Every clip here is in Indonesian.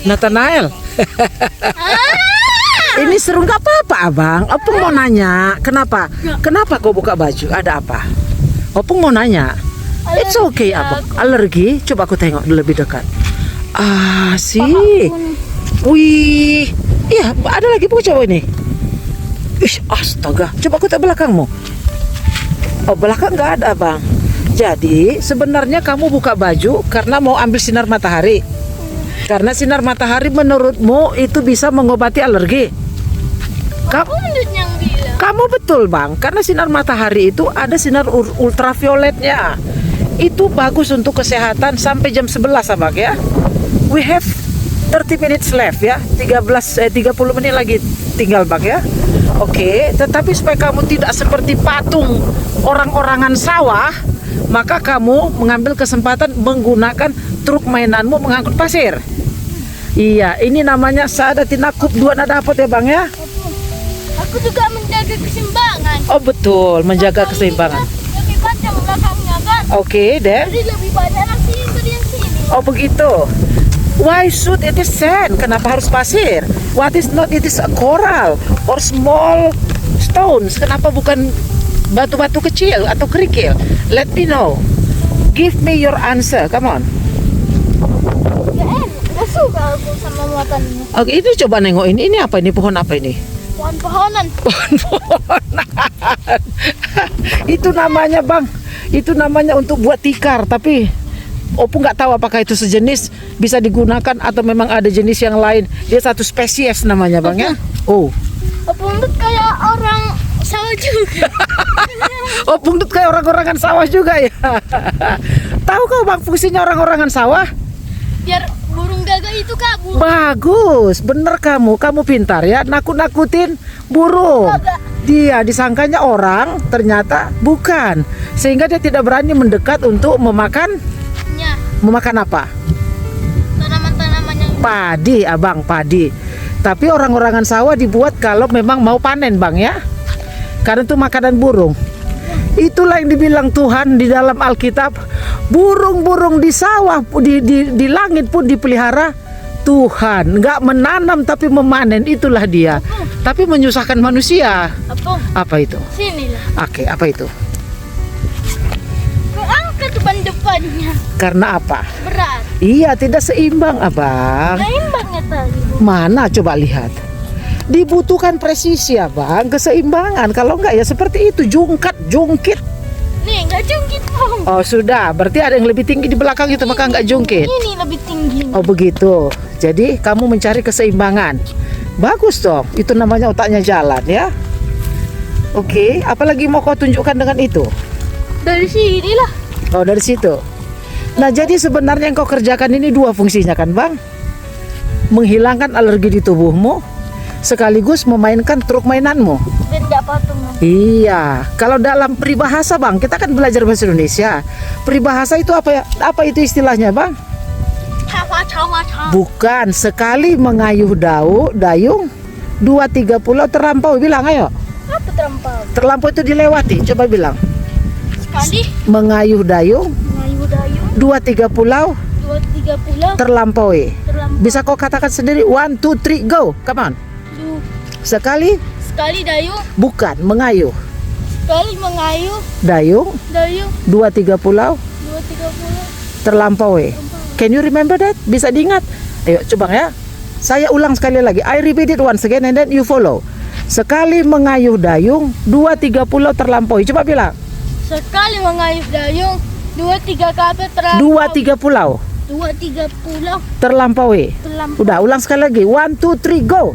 Nathanael. Ini seru nggak apa-apa abang. Opung mau nanya, kenapa? Kenapa kau buka baju? Ada apa? Opung mau nanya. It's okay abang. Alergi? Coba aku tengok lebih dekat. Ah sih. Wih. Iya, ada lagi bu coba ini. Ih, astaga. Coba aku tak belakangmu. Oh belakang nggak ada bang. Jadi sebenarnya kamu buka baju karena mau ambil sinar matahari. Karena sinar matahari menurutmu itu bisa mengobati alergi. Kamu betul bang. Karena sinar matahari itu ada sinar ultravioletnya. Itu bagus untuk kesehatan sampai jam 11 abang ya. We have 30 minutes left ya. 30 menit lagi tinggal bang ya. Oke, tetapi supaya kamu tidak seperti patung orang-orangan sawah, maka kamu mengambil kesempatan menggunakan truk mainanmu mengangkut pasir. Iya, ini namanya Saadatinakub 2 dapat ya bang ya. Aku juga menjaga keseimbangan. Oh betul, menjaga keseimbangan. Lebih panjang belakangnya kan. Oke, deh. Jadi lebih banyak nasi dari yang sini. Oh begitu. Why should it is sand? Kenapa harus pasir? What is not? It is a coral or small stones. Kenapa bukan batu-batu kecil atau kerikil? Let me know. Give me your answer. Come on. Gak suka aku sama makannya. Oke, ini coba nengok ini. Ini apa ini? Pohon apa ini? Pohon-pohonan. Pohon-pohonan. Itu namanya bang. Itu namanya untuk buat tikar. Tapi Opung nggak tahu apakah itu sejenis bisa digunakan atau memang ada jenis yang lain. Dia satu spesies namanya bang ya. Oh. Opung tuh kayak orang sawah juga. Opung tuh kayak orang-orangan sawah juga ya. Tahu kau bang fungsinya orang-orangan sawah? Biar burung gagak itu kabur. Bagus, bener kamu pintar ya. Nakut-nakutin burung. Dia disangkanya orang, ternyata bukan. Sehingga dia tidak berani mendekat untuk memakan. Memakan apa? Tanaman-tanaman yang padi, abang, padi. Tapi orang-orangan sawah dibuat kalau memang mau panen bang ya. Karena itu makanan burung. Itulah yang dibilang Tuhan di dalam Alkitab. Burung-burung di sawah, di langit pun dipelihara Tuhan. Nggak menanam tapi memanen, itulah dia. Tapi menyusahkan manusia. Apa itu? Sinilah. Oke, apa itu? Angkat depan-depannya. Karena apa? Berat. Iya, tidak seimbang abang. Seimbangnya tadi. Mana coba lihat. Dibutuhkan presisi abang, keseimbangan. Kalau enggak ya seperti itu, jungkit. Nih, nggak jungkit bang. Oh sudah, berarti ada yang lebih tinggi di belakang itu, maka nggak jungkit. Ini lebih tinggi. Oh begitu. Jadi kamu mencari keseimbangan. Bagus dong, itu namanya otaknya jalan ya. Oke, apalagi mau kau tunjukkan dengan itu? Dari sini lah. Oh dari situ. Nah jadi sebenarnya yang kau kerjakan ini dua fungsinya kan bang? Menghilangkan alergi di tubuhmu, sekaligus memainkan truk mainanmu. Dan nggak patung. Iya, kalau dalam peribahasa bang, kita kan belajar bahasa Indonesia. Peribahasa itu apa ya? Apa itu istilahnya bang? Cawa. Bukan, sekali mengayuh dayung, 2-3 pulau terlampau. Bilang ayo. Apa terlampau? Terlampau itu dilewati. Coba bilang. Sekali Mengayuh dayung, mengayuh dayung. 2-3 pulau 2-3 pulau terlampaui. terlampau. Bisa kau katakan sendiri. 1, 2, 3, go. Come on. Sekali Dayung. bukan mengayuh Sekali mengayuh dayung, dayung. 2-3 pulau 2-3 pulau. terlampaui. Can you remember that? Bisa diingat? Ayo coba ya. Saya ulang sekali lagi. I repeat it once again and then you follow. Sekali mengayuh dayung, 2-3 pulau terlampaui. Coba bilang. Sekali mengayuh dayung, 2-3 kapal terlampau. 2-3 pulau 2-3 pulau terlampaui. terlampau. Udah, ulang sekali lagi. 1, 2, 3, go.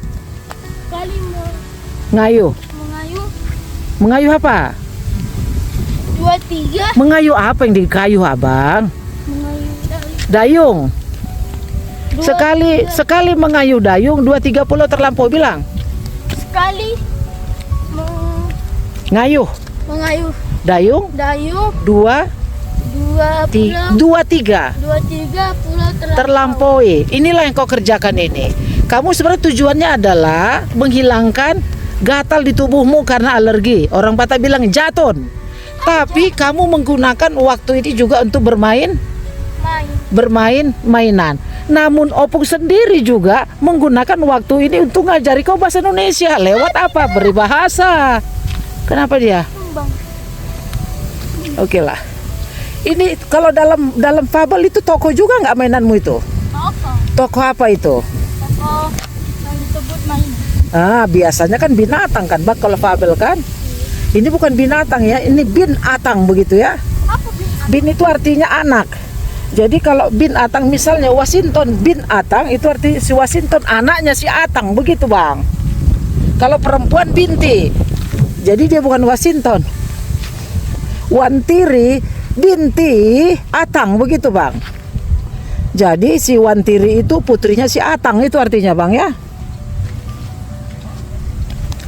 Sekali Ngayuh. mengayuh Mengayuh apa? 2-3 Mengayuh apa yang dikayuh abang? mengayuh dayung. Dayung. Sekali mengayuh dayung, 2-3 pulau terlampaui. Bilang. Sekali Ngayuh mengayuh dayung, dayung, 2-3 2-3 pulau terlampaui. Inilah yang kau kerjakan ini. Kamu sebenarnya tujuannya adalah menghilangkan gatal di tubuhmu karena alergi. Orang Batak bilang jaton. Tapi kamu menggunakan waktu ini juga untuk bermain mainan. Namun opung sendiri juga menggunakan waktu ini untuk ngajari kau bahasa Indonesia. Lewat apa? Beri bahasa. Kenapa dia? Bang. Oke lah. Ini kalau dalam fabel itu toko juga nggak mainanmu itu? Apa? Toko apa itu? Toko yang disebut main. Biasanya kan binatang kan bang kalau fabel kan? Ini bukan binatang ya, ini binatang begitu ya. Apa bin? Bin itu artinya anak. Jadi kalau bin Atang misalnya Washington bin Atang itu artinya si Washington anaknya si Atang begitu bang. Kalau perempuan binti, jadi dia bukan Washington. Wantiri binti Atang begitu bang. Jadi si Wantiri itu putrinya si Atang itu artinya bang ya.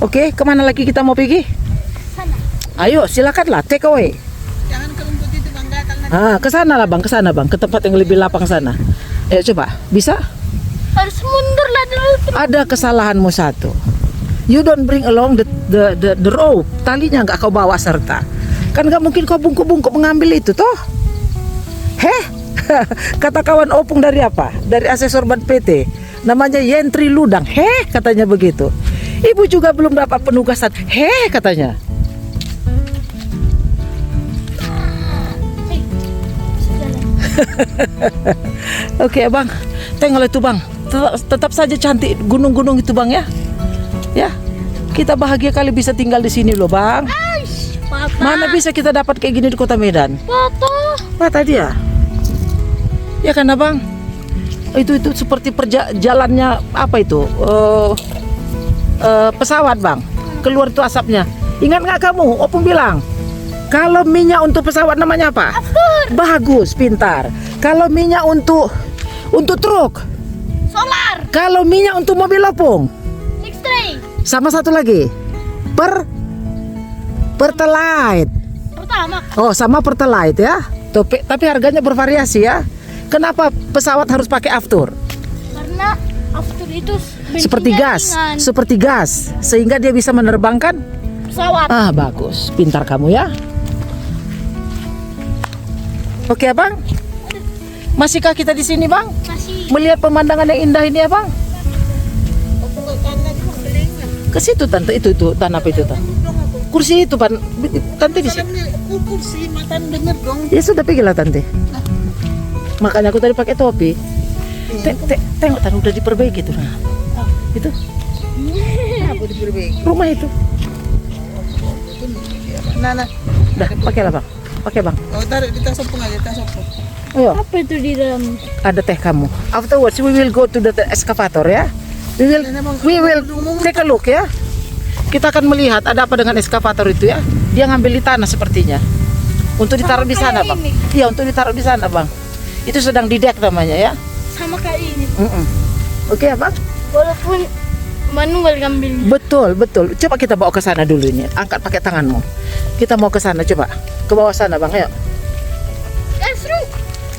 Oke, kemana lagi kita mau pergi? Sana. Ayo silakanlah take away. Jangan ke rumput itu bang, datang nanti. Ke sana lah bang, ke sana bang, ke tempat yang lebih lapang sana. Ayo coba, bisa? Harus mundur lah dulu. Ada kesalahanmu satu. You don't bring along the rope. Talinya nggak kau bawa serta. Kan nggak mungkin kau bungkuk-bungkuk mengambil itu toh. Heh, kata kawan opung dari apa? Dari asesor ban PT. Namanya Yentri Ludang. Heh, katanya begitu. Ibu juga belum dapat penugasan. Heh, katanya. Oke bang, tengok itu bang. Tetap saja cantik gunung-gunung itu bang ya. Ya, kita bahagia kali bisa tinggal di sini loh bang. Aish, Papa. Mana bisa kita dapat kayak gini di kota Medan? Foto. Apa tadi ya? Ya kan abang? Itu seperti jalannya apa itu? Pesawat bang. Keluar itu asapnya. Ingat nggak kamu? Opung bilang kalau minyak untuk pesawat namanya apa? Aftur. Bagus, pintar. Kalau minyak untuk truk. Solar. Kalau minyak untuk mobil opung. X-ray. Sama satu lagi. Pertalite. Pertama. Oh, sama Pertalite ya. Tapi harganya bervariasi ya. Kenapa pesawat harus pakai aftur? Karena aftur itu Seperti bensinnya gas, ringan. seperti gas, sehingga dia bisa menerbangkan. Pesawat. Bagus, pintar kamu ya. Oke, abang. Masihkah kita di sini, bang? Masih. Melihat pemandangan yang indah ini, ya, bang? Aku nggak kangen bang, belengan. Ke situ, tante. Itu tanah apa itu, tante? Dong aku. Kursi itu, pan. Tante di sini. Salamnya kursi matan bener dong. Ya sudah, pergilah, tante. Makanya aku tadi pakai topi. Tengok, tante udah diperbaiki tuh. Nah. Itu Aku diperbaiki. rumah itu. Nah. Dah, pakailah, bang. Pakai, bang. Oh, taruh di tas opung aja, tas opung. Ayo. Apa itu di dalam? Ada teh kamu. Afterwards we will go to the excavator ya. We will take a look ya. Kita akan melihat ada apa dengan excavator itu ya. Dia ngambil di tanah sepertinya. Untuk ditaruh di sana, kayak bang. ini. Iya, untuk ditaruh di sana, bang. Itu sedang didek namanya ya. Sama kayak ini. Oke, ya, bang. Walaupun manual ngambilnya. Betul. Coba kita bawa ke sana dulu ini. Angkat pakai tanganmu. Kita mau ke sana coba. Ke bawah sana, bang. Ayo. Seru.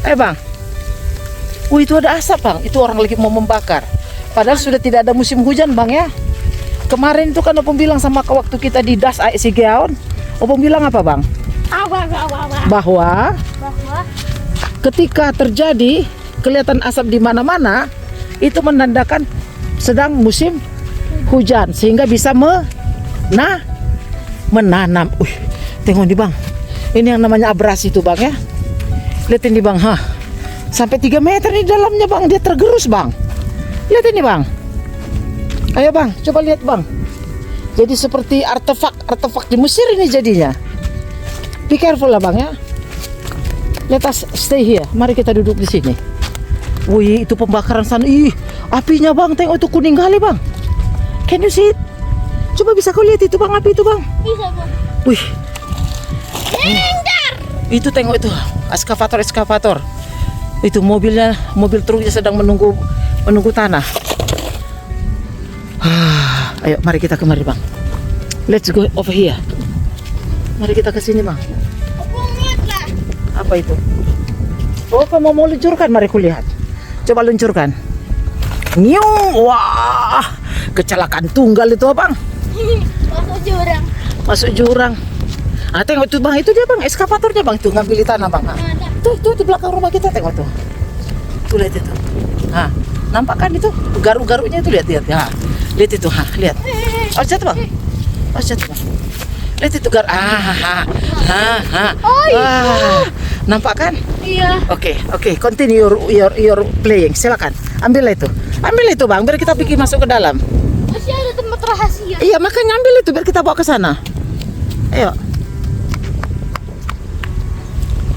Bang. Itu ada asap, bang. Itu orang lagi mau membakar. Padahal sudah tidak ada musim hujan, bang ya. Kemarin itu kan Opung bilang sama waktu kita di Das Sigeaon. Opung bilang apa, bang? Bahwa Bahwa ketika terjadi kelihatan asap di mana-mana, itu menandakan sedang musim hujan sehingga bisa menanam. Tengok nih, bang. Ini yang namanya abrasi itu, bang ya. Lihat ini, bang. Sampai 3 meter di dalamnya, bang. Dia tergerus, bang. Lihat ini, bang. Ayo, bang. Coba lihat, bang. Jadi seperti artefak di Mesir ini jadinya. Be careful lah, bang ya. Let us stay here. Mari kita duduk di sini. Wih, itu pembakaran sana. Ih, apinya, bang. Tengok itu kuning kali, bang. Can you see it? Coba bisa kau lihat itu, bang, api itu, bang. bisa bang. Wih. Itu tengok itu, ekskavator. Itu mobil truknya sedang menunggu tanah. Ayo, mari kita kemari, bang. Let's go over here. Mari kita ke sini, bang. Opung lihatlah. Apa itu? Oh, kamu mau luncurkan? Mari kulihat. Coba luncurkan. Nyung, wah, kecelakaan tunggal itu, bang. Masuk jurang. Masuk jurang. Tengok itu, bang, itu dia, bang, ekskavatornya, bang, tuh ngambil di tanah, bang. Tuh di belakang rumah kita, tengok tuh. Tuh lihat itu. Nah, nampak kan itu garuk-garuknya itu lihat. Ya. Lihat itu, lihat. Oh, jatuh bang. Oh, jatuh bang. Lihat itu nampak kan? Iya. Oke, continue your playing. Silakan. Ambil itu bang, biar kita pergi masuk ke dalam. Masih ada tempat rahasia. Iya, makanya ambil itu biar kita bawa ke sana. Ayo.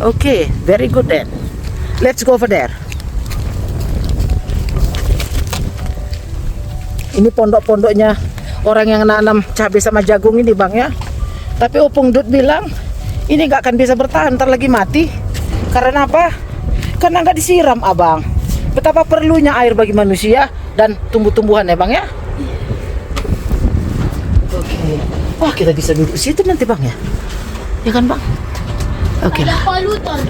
Oke, very good then. Let's go over there. Ini pondok-pondoknya orang yang nanam cabai sama jagung ini bang ya. Tapi Opung Dut bilang ini nggak akan bisa bertahan, ntar lagi mati. Karena apa? Karena nggak disiram abang. Betapa perlunya air bagi manusia dan tumbuh-tumbuhan ya bang ya. Oke. Wah, kita bisa duduk situ nanti bang ya. Ya kan bang? Oke Ada lah. polutan.